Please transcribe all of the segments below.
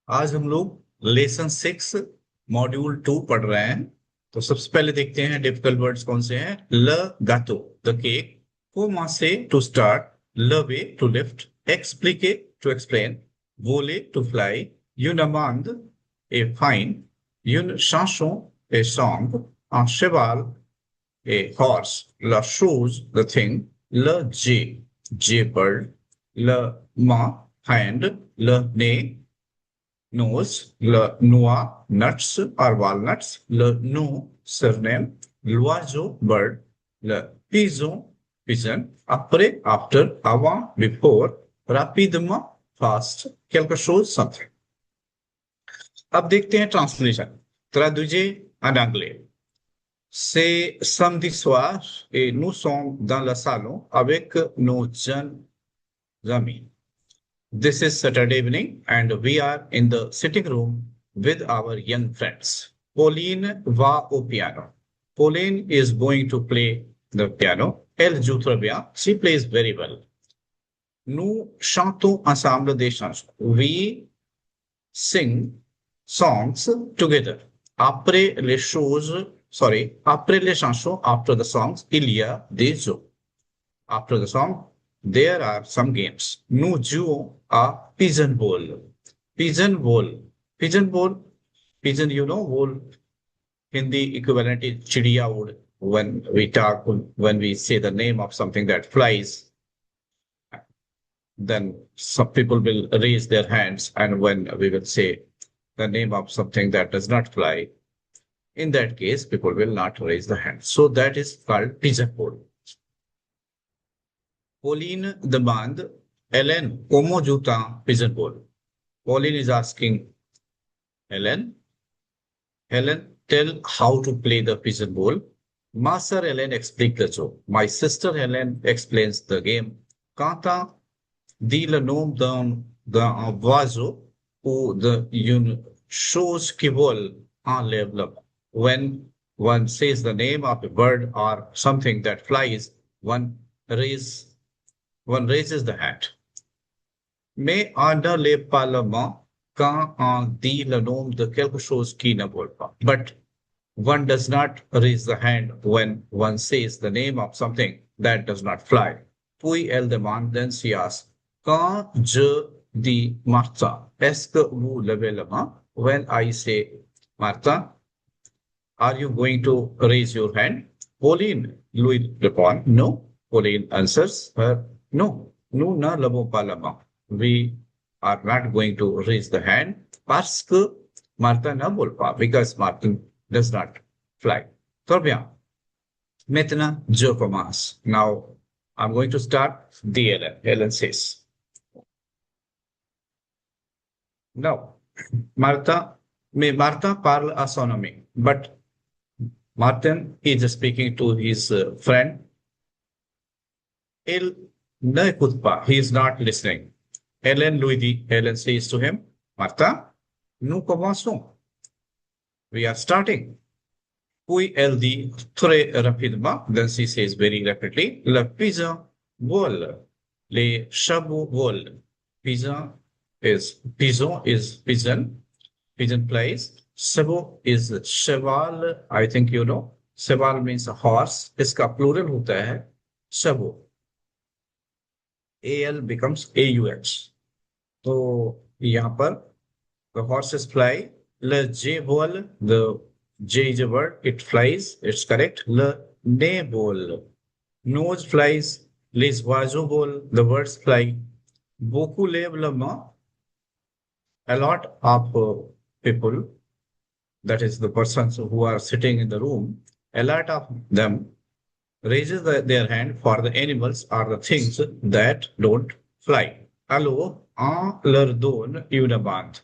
आज हम लोग लेसन 6 मॉड्यूल 2 पढ़ रहे हैं। तो सबसे पहले देखते हैं डिफिकल्ट वर्ड्स कौन से हैं। ल गातो द केक, कोमासे टू स्टार्ट, लवे टू लिफ्ट, एक्सप्लिके टू एक्सप्लेन, वोले टू फ्लाई, यूनमांद ए फाइन, यून शांसों a song, en cheval a horse, la chose the thing, le j bird, le ma hand, le ne nose, le noix, nuts or walnuts, le no, surname, l'oiseau, bird, le pigeon, pigeon, après, after, avant, before, rapidement, fast, quelque chose, something. अब देखते हैं translation. Traduisez en anglais. C'est samedi soir et nous sommes dans le salon avec nos jeunes amis. This is Saturday evening, and we are in the sitting room with our young friends. Pauline va au piano. Pauline is going to play the piano. Elle joue très bien. She plays very well. Nous chantons ensemble des chansons. We sing songs together. Après les chansons, after the songs, il y a des jeux. After the song, there are some games. Nous jouons à pigeon ball. Pigeon ball. Pigeon ball. Pigeon, ball. Hindi equivalent is chidiya wood. When we say the name of something that flies, then some people will raise their hands. And when we will say the name of something that does not fly, in that case, people will not raise the hand. So that is called pigeon ball. Pauline demand, Hélène, comment joue-t-on pigeon ball? Pauline is asking Hélène, Hélène, tell how to play the pigeon ball. Ma sœur Hélène explique le jeu. My sister Hélène explains the game. Quentin dit le nom d'un oiseau ou d'une chose qui vole en lève. When one says the name of a bird or something that flies, raises one raises the hat. Mais on ne lève pas la main quand on dit le nom de quelque chose qui ne vole pas. But one does not raise the hand when one says the name of something that does not fly. Puis elle demande, then she asks, quand je dis Martha, est-ce que vous levez la main? When I say Martha, are you going to raise your hand? Pauline, Louis répond, no. Pauline answers her, no, nous ne levons pas la main. We are not going to raise the hand parce que Martha ne vole pas, because Martin does not fly. Très bien. Maintenant, je commence. Now, I'm going to start the Hélène. Hélène says, no, Martha parle à son ami, but Martin is speaking to his friend. Il ne écoute pas. He is not listening. Hélène lui dit, Hélène says to him, Martha, nous commençons. We are starting. Puis elle dit très rapidement, then she says very rapidly, le pigeon vole, les chevaux volent. Pigeon is pigeon, pigeon plays. Chevaux is cheval, I think you know. Cheval means a horse. इसका plural होता है chevaux. AL becomes AUX. तो यहाँ पर the horses fly. Le J vol, the J is a word, it flies, it's correct. Le ne vol, nose flies. Les oiseaux volent, the birds fly. Beaucoup lèvent la main. A lot of people, that is the persons who are sitting in the room, a lot of them raises their hand for the animals or the things that don't fly. Alors, on leur donne une bande.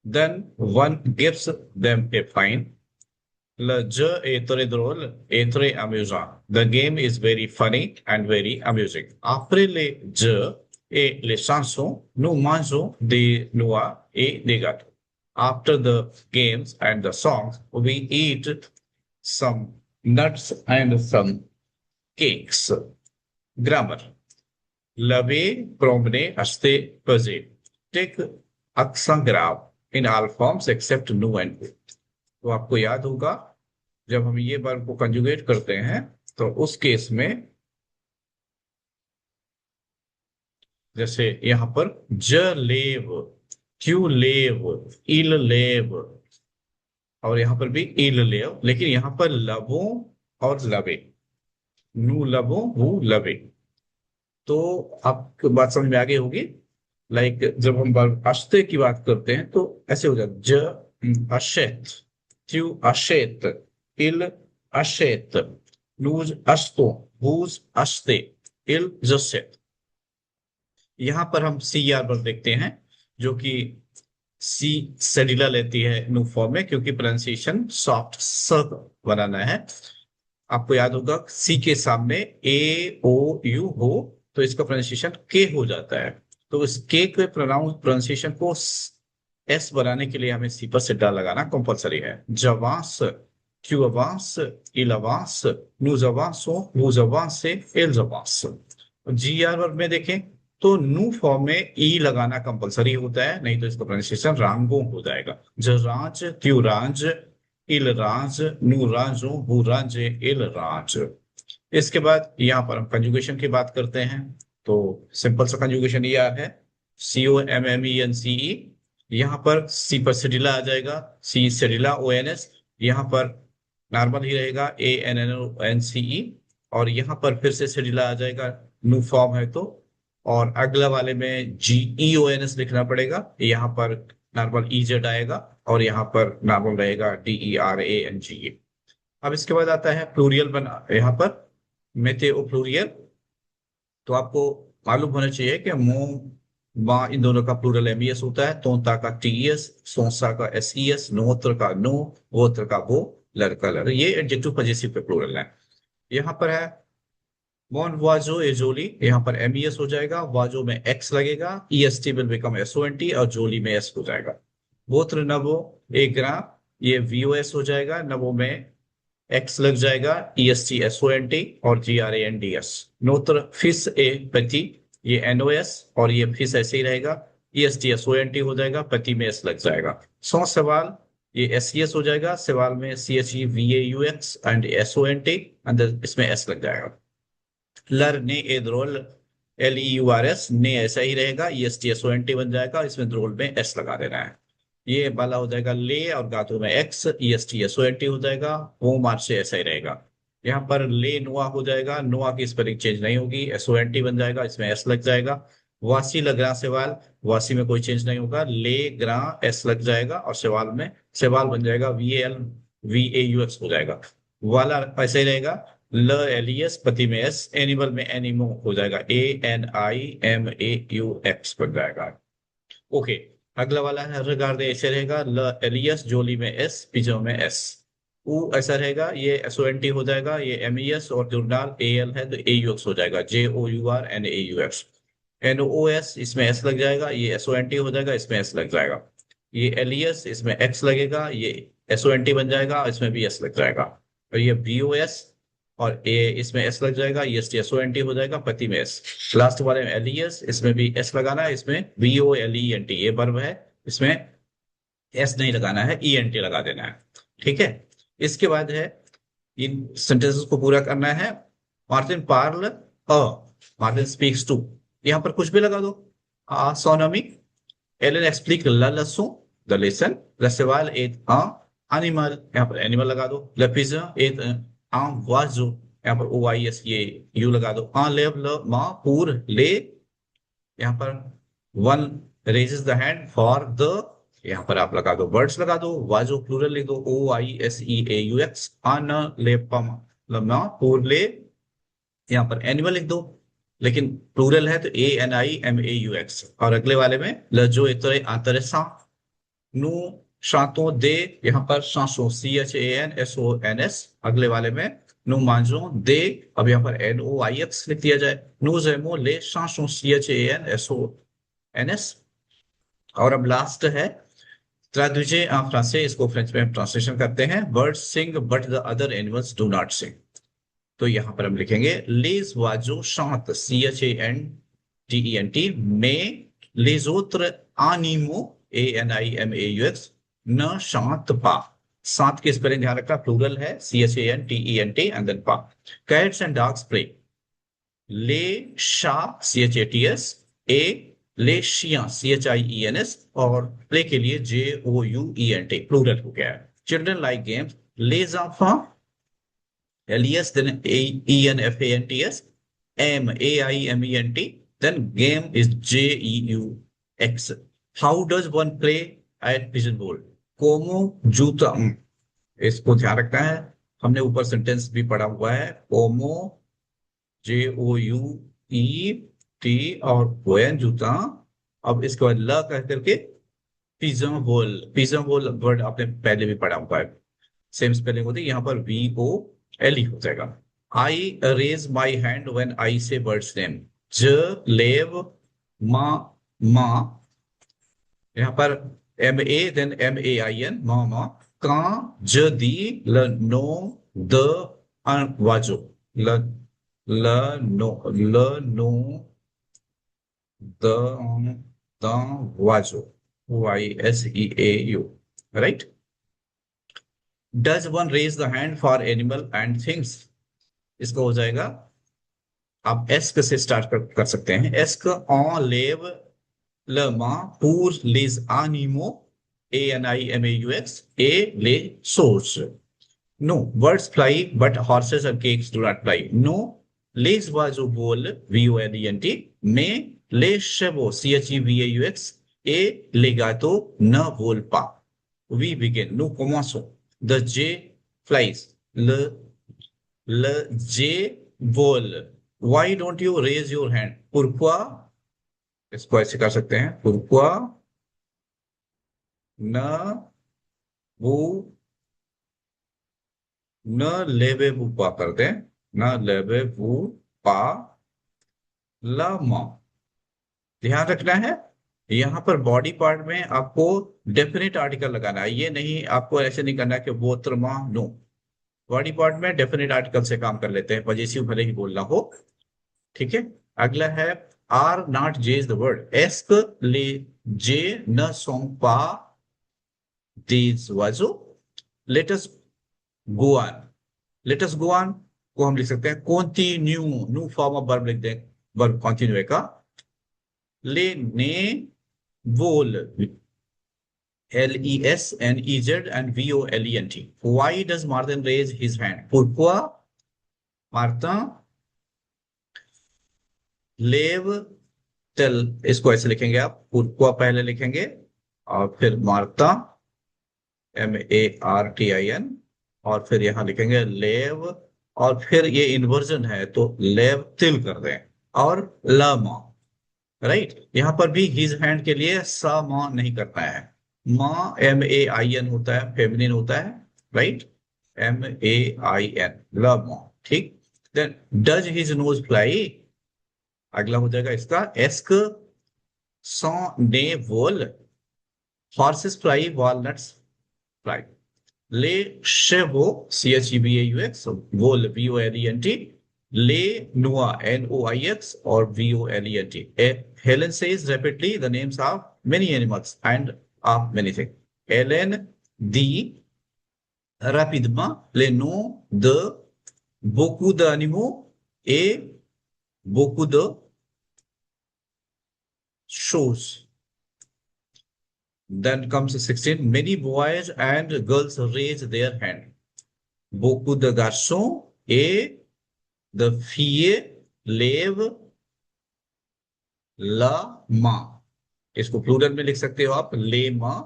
Then one gives them a fine. Le jeu est très drôle et très amusant. The game is very funny and very amusing. Après les jeux et les chansons, nous mangeons des noix et des gâteaux. After the games and the songs, we eat some nuts and some cakes. Grammar. Laver, promener, acheter, peser. Take accent grave in all forms except nu and wo। तो आपको याद होगा जब हम ये verb को conjugate करते हैं तो उस केस में जैसे यहां पर ज लेव, क्यू लेव, इल लेव, और यहां पर भी इल लेव, लेकिन यहां पर लवो और लवे, नू लवो वो लवे। तो आपको बात समझ में आ गई होगी। लाइक जब हम वर्ब अश्ते की बात करते हैं तो ऐसे हो जाता ज अशेत, क्यू अशेत, इल अशेत, नूज अश्तो, वूज अश्ते, इल जसेत। यहां पर हम सी आर पर देखते हैं जो कि सी सेडिला लेती है न्यू फॉर्म में, क्योंकि प्रोनाउंसिएशन सॉफ्ट स बनाना है। आपको याद होगा सी के सामने ए ओ यू हो तो इसका प्रोनाउंसिएशन के हो जाता है। तो इस के प्रोनाउंसिएशन को एस बनाने के लिए हमें सी पर सिड्डा लगाना कंपलसरी है। जवास, क्यूवास, इलवास, नुजवासो, वुजवासे, एलजवास। जी आर वर्ब में देखें तो नू फॉर्म में ई लगाना कंपलसरी होता है, नहीं तो इसका प्रोनाउंसिएशन रांगो हो जाएगा। जराज, क्यूराज, इलराज, नूराजो, बुराजे, इलराज। इसके बाद यहाँ पर हम कंजुगेशन की बात करते हैं तो सिंपल सा कंजुगेशन ये है COMMENCE। यहाँ पर सी पर सेडिला आ जाएगा, सी सेडिला ONS, यहाँ पर नॉर्मल ही रहेगा ANNONCE, और यहाँ पर फिर से सेडिला आ जाएगा न्यू फॉर्म है तो, और अगला वाले में GEONS लिखना पड़ेगा, यहाँ पर नॉर्मल EZ आएगा और यहाँ पर नॉर्मल रहेगा DERANGE। अब इसके बाद आता है प्लूरियल बना यहाँ पर मेतेओ प्लूरियल। तो आपको मालूम होना चाहिए कि मो माँ इन दोनों का प्लूरल MES होता है। तोता का TES, सोसा का SES, नोत्र का नो, गोत्र का वो, लड़का लड़, ये एडजेक्टिव पजेसिव पे प्लूरल है। यहाँ पर है मोन वाजो एजोली, यहाँ पर MES हो जाएगा, वाजो में X लगेगा, EST विल बिकम SONT और जोली में S हो जाएगा। गोत्र नवो एग्रा, ये VOS हो जाएगा, नवो में X लग जाएगा, EST SONT और GRANDS। नोत्र फिस ए पति, ये NOS और ये फिस ऐसे ही रहेगा, EST SONT हो जाएगा, पति में S लग जाएगा। सौ सवाल, ये SES हो जाएगा, सवाल में CHEVAUX एंड SONT, अंदर इसमें S लग जाएगा। लर ने ए द्रोल, LEURS, ने ऐसा ही रहेगा, EST SONT बन जाएगा, इसमें द्रोल में S लगा देना है। ये वाला हो जाएगा ले और गातों में X, EST SONT हो जाएगा, वो मार्च से ऐसा ही रहेगा। यहाँ पर ले नुआ हो जाएगा, नुआ की स्पेलिंग चेंज नहीं होगी, SONT बन जाएगा, इसमें S लग जाएगा। वासी लग सवाल, वासी में कोई चेंज नहीं होगा, ले ग्रा S लग जाएगा और सवाल में सवाल बन जाएगा VALVAUX हो जाएगा। वाला ऐसे ही रहेगा, LES, पति में S, एनिमल में एनिमो हो जाएगा, ANIMAUX बन जाएगा। ओके, अगला वाला है रिगार्ड, ऐसे रहेगा, LES, जोली में S, पिजो में S। ऊ ऐसा रहेगा, ये SONT हो जाएगा, ये MES और जुर्नाल AL है तो AUX हो जाएगा, JOURNAUX। NOS, इसमें S लग जाएगा, ये SONT हो जाएगा, इसमें S लग जाएगा। ये LES, इसमें X लगेगा, ये SONT बन जाएगा, इसमें भी S लग जाएगा। और ये BOS और इसमें S लग जाएगा, EST SONT हो जाएगा, पति में S। लास्ट वाले में LES, इसमें भी S लगाना है, इसमें VOLENT, ये वर्ब है, इसमें S नहीं लगाना है, ENT लगा देना है। ठीक है, इसके बाद है इन सेंटेंसेस को पूरा करना है। मार्टिन पार्ल अ, मार्टिन स्पीक्स टू, यहाँ पर कुछ भी लगा दो। सोनोमी, एलन एक्सप्लिक ला लसो, द लेसन, लसेवाल एट एनिमल, यहाँ पर एनिमल लगा दो। लपिजा एट वाजो, यहाँ पर OIS, ये यू लगा दो। लेव ल मा पूर ले, यहाँ पर one raises the hand for the, यहाँ पर आप लगा दो बर्ड्स लगा दो। वाजो प्लूरल लिख दो, OISEAUX। न ले पम लमा पूर ले, यहाँ पर एनिमल लिख दो, लेकिन प्लूरल है तो ANIMAUX। और अगले वाले में लजो इतरे आंतरे सा, नु शांतो दे, यहाँ पर शांसो CHANSONS। अगले वाले में नु मांजो दे, अब यहाँ पर NOIX लिख दिया जाए। नु जेमो ले शांसो CHANSONS। और अब लास्ट है ट्रादुजे en français, इसको फ्रेंच में हम ट्रांसलेशन करते हैं। Birds sing but the other animals do not sing. तो यहां पर हम लिखेंगे les oiseaux chantent, CHANTENT, mais les autres animaux ANIMAUX, न शांत पा। सात की स्पेलिंग ध्यान रखना, प्लूरल है, CHANTENT एंड देन पा। कैट्स एंड डॉग्स प्ले, ले शा CHATS, ए ले शिया CHIENS, और प्ले के लिए JOUENT, प्लूरल हो गया है। चिल्ड्रन लाइक गेम्स, ले जाफा LES, then ENFANTS, MAIMENT, then game is JEUX. How does one play at pigeon bowl? Como जूता, इसको ध्यान रखना है। हमने ऊपर सेंटेंस भी पढ़ा हुआ है, कोमो JOUET और गोयन जूता। अब इसके बाद ल कह करके पिजन बोल, पिजन बोल वर्ड आपने पहले भी पढ़ा हुआ है, सेम स्पेलिंग होती है, यहाँ पर VOLE हो जाएगा। I raise my hand when I say birds name, ज लेव मा मा, यहाँ पर MA देन MAIN मा मा, का ज दी ल नो द वाजो, ल ल नो द द वाजो, YSEAU, right. Does one raise the hand for animal and things? इसका हो जाएगा, आप एस्क से स्टार्ट कर सकते हैं। एस्क ऑन लेव लमा पूर लेज आनिमो, ANIMAUX, ए ले सोर्स। No birds fly but horses and cakes do not fly. नो लेज वाजो बोल, VOLENT, में ले शेवो CHEVAUX, ए लेगातो न वोल पा। We begin, no commençons. The J flies. Le J vole. Why don't you raise your hand? Pourquoi? इसको ऐसे कर सकते हैं, pourquoi न वो न लेवे वो पा कर दें, न लेवे वो पा लामा। ध्यान रखना है, यहाँ पर बॉडी पार्ट में आपको डेफिनेट आर्टिकल लगाना है, ये नहीं, आपको ऐसे नहीं करना कि वो त्रमा, नो। बॉडी पार्ट में डेफिनेट आर्टिकल से काम कर लेते हैं, पजेसिव भले ही बोलना हो, ठीक है। अगला है R not J is the word, एस्क ले जे न सॉन्ग पा दीज वाजो, let's go on. Let's go on को हम लिख सकते हैं continue, new form of verb लिख दें, वर्ब कॉन्टिन्यू का। ले ने वोल, LESNEZ and VOLENT. Why does Martin raise his hand? Pourquoi Martin lève tel, इसको ऐसे लिखेंगे आप, pourquoi पहले लिखेंगे और फिर Martin MARTIN, और फिर यहां लिखेंगे लेव, और फिर ये इन्वर्जन है तो लेव तिल कर दें, और लामा, राइट। यहां पर भी हिज हैंड के लिए सा मा नहीं करना है, माँ MAIN होता है, फेमिनिन होता है, राइट, MAIN, लव माँ, ठीक। Then does his nose fly, अगला हो जाएगा इसका एस्क सॉ ने वोल, हॉर्सेस फ्लाई वॉलनट्स फ्लाई। ले शेवो CHEVAUX, वोल VOLENT, ले नुआ NOIX और VOLENT। Helen says rapidly the names of many animals and of many things. Hélène dit rapidement les noms de beaucoup d'animaux et beaucoup de choses. Then comes 16. Many boys and girls raise their hand. Beaucoup de garçons et de filles lèvent la main. इसको plural में लिख सकते हो आप, ले मां,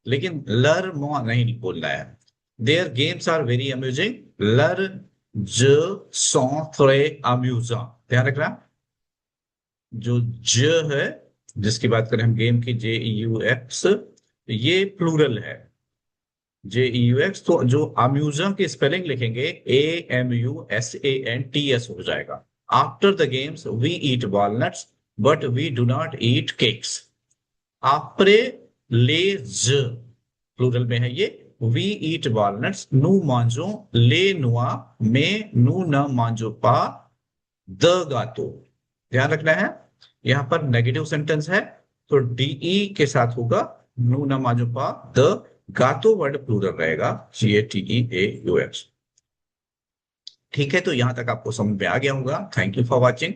लेकिन लर मां नहीं बोलना है। Their games are very amusing, लर ज सॉ थ्रे अम्यूजा। ध्यान रखना, जो ज है जिसकी बात करें हम गेम की, JEUX, ये प्लूरल है, JEUX, तो जो अम्यूजा की स्पेलिंग लिखेंगे AMUSANTS हो जाएगा। After the games we eat walnuts but we do not eat cakes. आपरे ले ज प्लूरल में है ये, वी ईट वॉलनट्स, नु मांजो ले नुआ, में नु न मांजो पा द गातो। ध्यान रखना है, यहां पर नेगेटिव सेंटेंस है तो DE के साथ होगा नूना माजुपा, द गातो वर्ड प्लूरल रहेगा, GATEAUX। ठीक है, तो यहां तक आपको समझ में आ गया होगा। Thank you for watching.